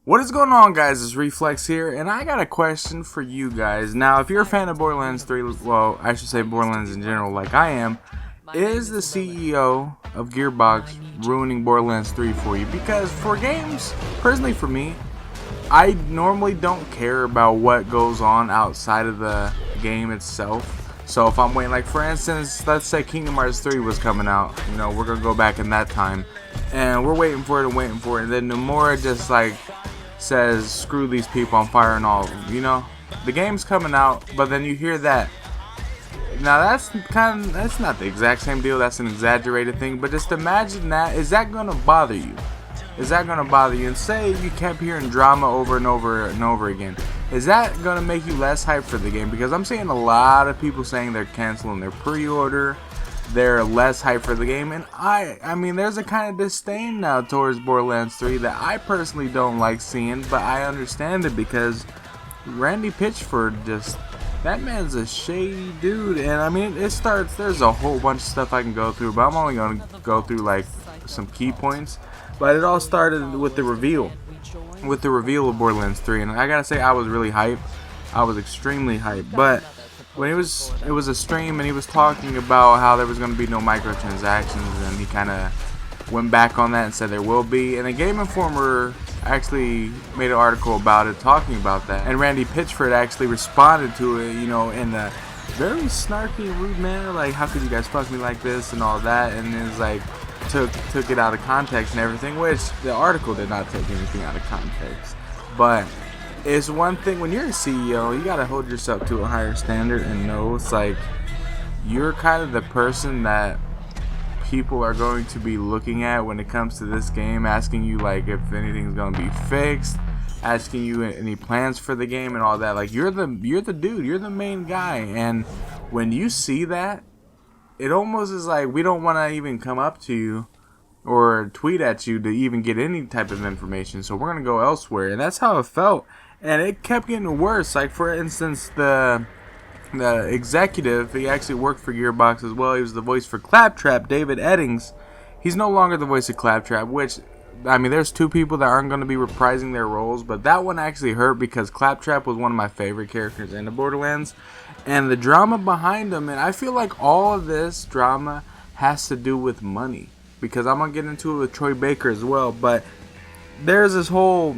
What is going on, guys? It's Reflex here, and I got a question for you guys. Now, if you're a fan of Borderlands 3, well, I should say Borderlands in general, like I am, is the CEO of Gearbox ruining Borderlands 3 for you? Because for games, personally for me, I normally don't care about what goes on outside of the game itself. So if I'm waiting, like for instance, let's say Kingdom Hearts 3 was coming out, you know, we're going to go back in that time, and we're waiting for it, and then Nomura just like says, screw these people, I'm firing all of them, you know? The game's coming out, but then you hear that. Now that's not the exact same deal, that's an exaggerated thing, but just imagine that. Is that going to bother you? Is that going to bother you? And say you kept hearing drama over and over and over again. Is that going to make you less hyped for the game? Because I'm seeing a lot of people saying they're canceling their pre-order, they're less hyped for the game, and I mean there's a kind of disdain now towards Borderlands 3 that I personally don't like seeing, but I understand it because Randy Pitchford, just that man's a shady dude. And I mean there's a whole bunch of stuff I can go through, but I'm only going to go through like some key points. But it all started with the reveal of Borderlands 3, and I gotta say I was really hyped. I was extremely hyped. But when it was a stream and he was talking about how there was going to be no microtransactions, and he kind of went back on that and said there will be, and a Game Informer actually made an article about it talking about that, and Randy Pitchford actually responded to it, you know, in a very snarky and rude manner, like, how could you guys fuck me like this and all that, and it was like took it out of context and everything, which the article did not take anything out of context. But it's one thing when you're a CEO, you gotta hold yourself to a higher standard and know it's like you're kind of the person that people are going to be looking at when it comes to this game, asking you like if anything's gonna be fixed, asking you any plans for the game and all that. Like you're the dude, you're the main guy, and when you see that, it almost is like we don't want to even come up to you or tweet at you to even get any type of information, so we're gonna go elsewhere. And that's how it felt. And it kept getting worse. Like for instance, the executive, he actually worked for Gearbox as well. He was the voice for Claptrap, David Eddings. He's no longer the voice of Claptrap, which, I mean, there's two people that aren't going to be reprising their roles, but that one actually hurt because Claptrap was one of my favorite characters in the Borderlands, and the drama behind him, and I feel like all of this drama has to do with money, because I'm going to get into it with Troy Baker as well, but there's this whole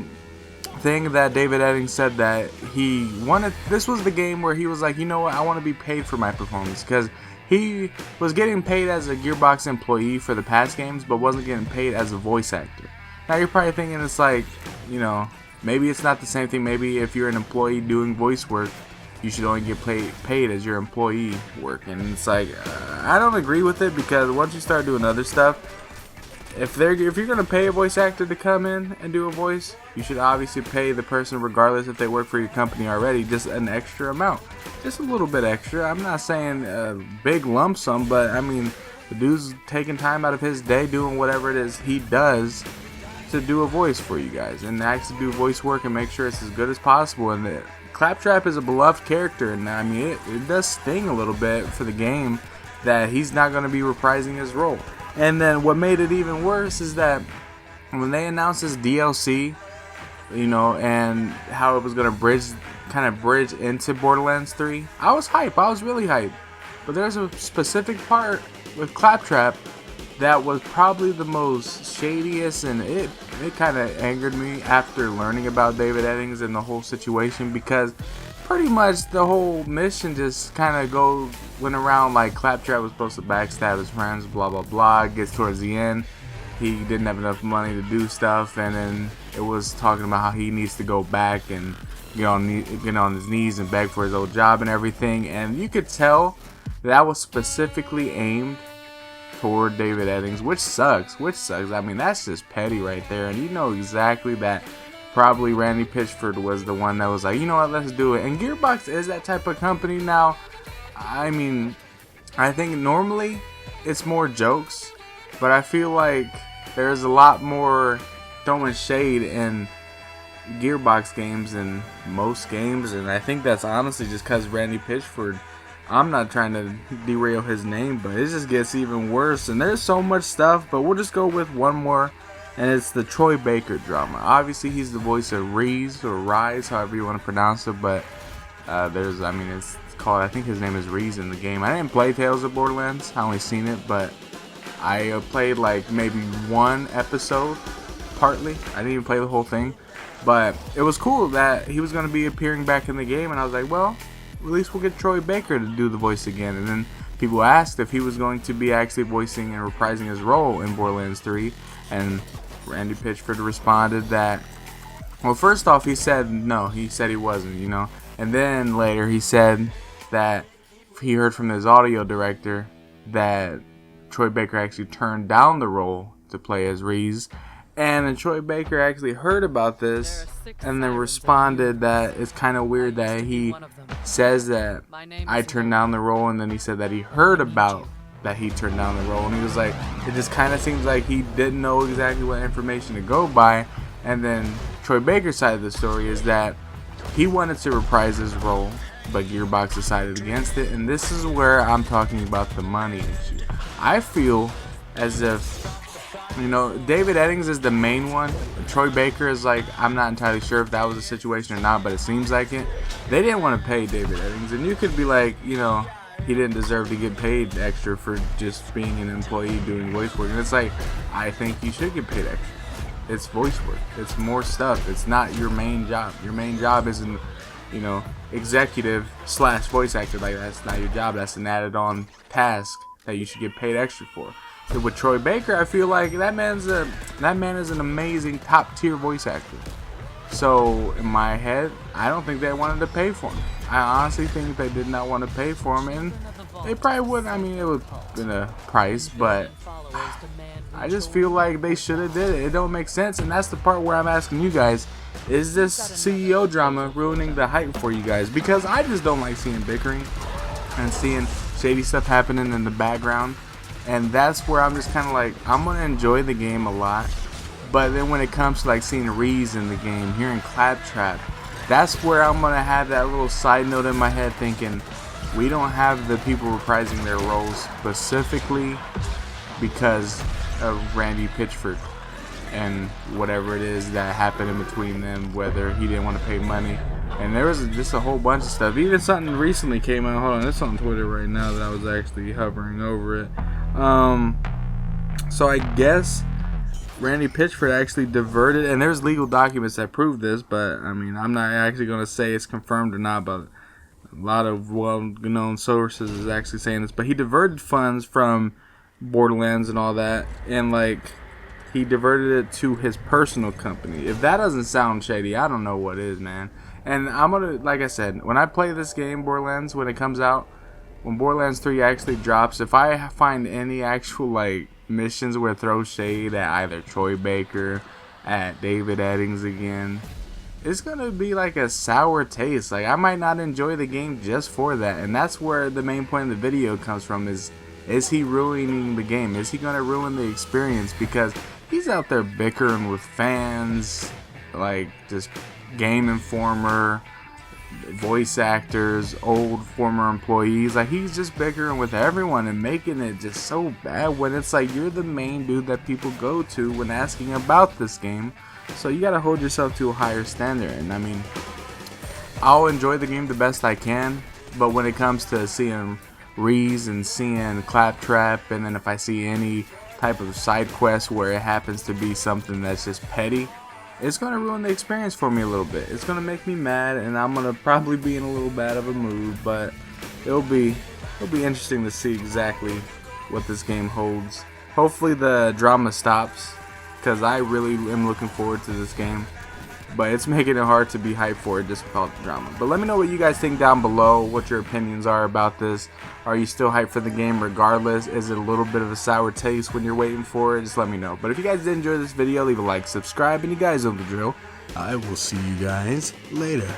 thing that David Eddings said that he wanted. This was the game where he was like, you know what, I want to be paid for my performance, because he was getting paid as a Gearbox employee for the past games, but wasn't getting paid as a voice actor. Now you're probably thinking it's like, you know, maybe it's not the same thing. Maybe if you're an employee doing voice work, you should only get paid as your employee work. And it's like, I don't agree with it, because once you start doing other stuff, if you're gonna pay a voice actor to come in and do a voice, you should obviously pay the person, regardless if they work for your company already, just an extra amount, just a little bit extra. I'm not saying a big lump sum, but I mean, the dude's taking time out of his day doing whatever it is he does to do a voice for you guys, and actually do voice work and make sure it's as good as possible. And Claptrap is a beloved character, and I mean it does sting a little bit for the game that he's not going to be reprising his role. And then what made it even worse is that when they announced this DLC, you know, and how it was going to kind of bridge into Borderlands 3, I was hype. I was really hype. But there's a specific part with Claptrap that was probably the most shadiest, and it kind of angered me after learning about David Eddings and the whole situation, because pretty much the whole mission just kind of went around like Claptrap was supposed to backstab his friends, blah blah blah. It gets towards the end, he didn't have enough money to do stuff, and then it was talking about how he needs to go back and get on his knees and beg for his old job and everything. And you could tell that was specifically aimed toward David Eddings, which sucks. I mean, that's just petty right there. And you know exactly that probably Randy Pitchford was the one that was like, you know what, let's do it. And Gearbox is that type of company now. I mean, I think normally it's more jokes, but I feel like there's a lot more throwing shade in Gearbox games than most games, and I think that's honestly just because Randy Pitchford, I'm not trying to derail his name, but it just gets even worse, and there's so much stuff, but we'll just go with one more and it's the Troy Baker drama. Obviously, he's the voice of Reese or Rise, however you want to pronounce it, but it's called, I think his name is Reese in the game. I didn't play Tales of Borderlands, I only seen it, but I played like maybe one episode, partly. I didn't even play the whole thing, but it was cool that he was going to be appearing back in the game, and I was like, well, at least we'll get Troy Baker to do the voice again. And then people asked if he was going to be actually voicing and reprising his role in Borderlands 3, and Randy Pitchford responded that, well, first off, he said no, he said he wasn't, you know, and then later he said that he heard from his audio director that Troy Baker actually turned down the role to play as Reese, and then Troy Baker actually heard about this and then responded that it's kind of weird that he says that I turned down the role, and then he said that he heard about that he turned down the role, and he was like, it just kind of seems like he didn't know exactly what information to go by. And then Troy Baker's side of the story is that he wanted to reprise his role, but Gearbox decided against it, and this is where I'm talking about the money issue. I feel as if, you know, David Eddings is the main one. Troy Baker is like, I'm not entirely sure if that was the situation or not, but it seems like it. They didn't want to pay David Eddings, and you could be like, you know, he didn't deserve to get paid extra for just being an employee doing voice work. And it's like, I think you should get paid extra. It's voice work. It's more stuff. It's not your main job. Your main job isn't, you know, executive / voice actor. Like, that's not your job. That's an added on task that you should get paid extra for. So with Troy Baker, I feel like that man is an amazing top tier voice actor. So in my head, I don't think they wanted to pay for him. I honestly think they did not want to pay for him, and they probably wouldn't. I mean, it would have been a price, but I just feel like they should have did it. It don't make sense, and that's the part where I'm asking you guys, is this CEO drama ruining the hype for you guys? Because I just don't like seeing bickering and seeing shady stuff happening in the background, and that's where I'm just kind of like, I'm going to enjoy the game a lot, but then when it comes to like seeing Reese in the game, hearing Claptrap, that's where I'm going to have that little side note in my head thinking, we don't have the people reprising their roles specifically because of Randy Pitchford and whatever it is that happened in between them, whether he didn't want to pay money. And there was just a whole bunch of stuff. Even something recently came out. Hold on, it's on Twitter right now that I was actually hovering over it. So I guess Randy Pitchford actually diverted, and there's legal documents that prove this, but I mean, I'm not actually going to say it's confirmed or not, but a lot of well-known sources is actually saying this, but he diverted funds from Borderlands and all that, and like, he diverted it to his personal company. If that doesn't sound shady, I don't know what is, man. And I'm gonna, like I said, when I play this game, Borderlands, when it comes out, when Borderlands 3 actually drops, if I find any actual like missions where it throws shade at either Troy Baker, at David Eddings again, it's gonna be like a sour taste. Like, I might not enjoy the game just for that, and that's where the main point of the video comes from. Is he ruining the game? Is he gonna ruin the experience? Because he's out there bickering with fans, like just Game Informer, voice actors, old former employees. Like, he's just bickering with everyone and making it just so bad when it's like, you're the main dude that people go to when asking about this game. So you gotta hold yourself to a higher standard. And I mean, I'll enjoy the game the best I can, but when it comes to seeing Reese and seeing Claptrap, and then if I see any type of side quest where it happens to be something that's just petty, it's going to ruin the experience for me a little bit. It's going to make me mad, and I'm going to probably be in a little bad of a mood, but it'll be interesting to see exactly what this game holds. Hopefully the drama stops, because I really am looking forward to this game. But it's making it hard to be hyped for it just with all the drama. But let me know what you guys think down below, what your opinions are about this. Are you still hyped for the game regardless? Is it a little bit of a sour taste when you're waiting for it? Just let me know. But if you guys did enjoy this video, leave a like, subscribe, and you guys know the drill. I will see you guys later.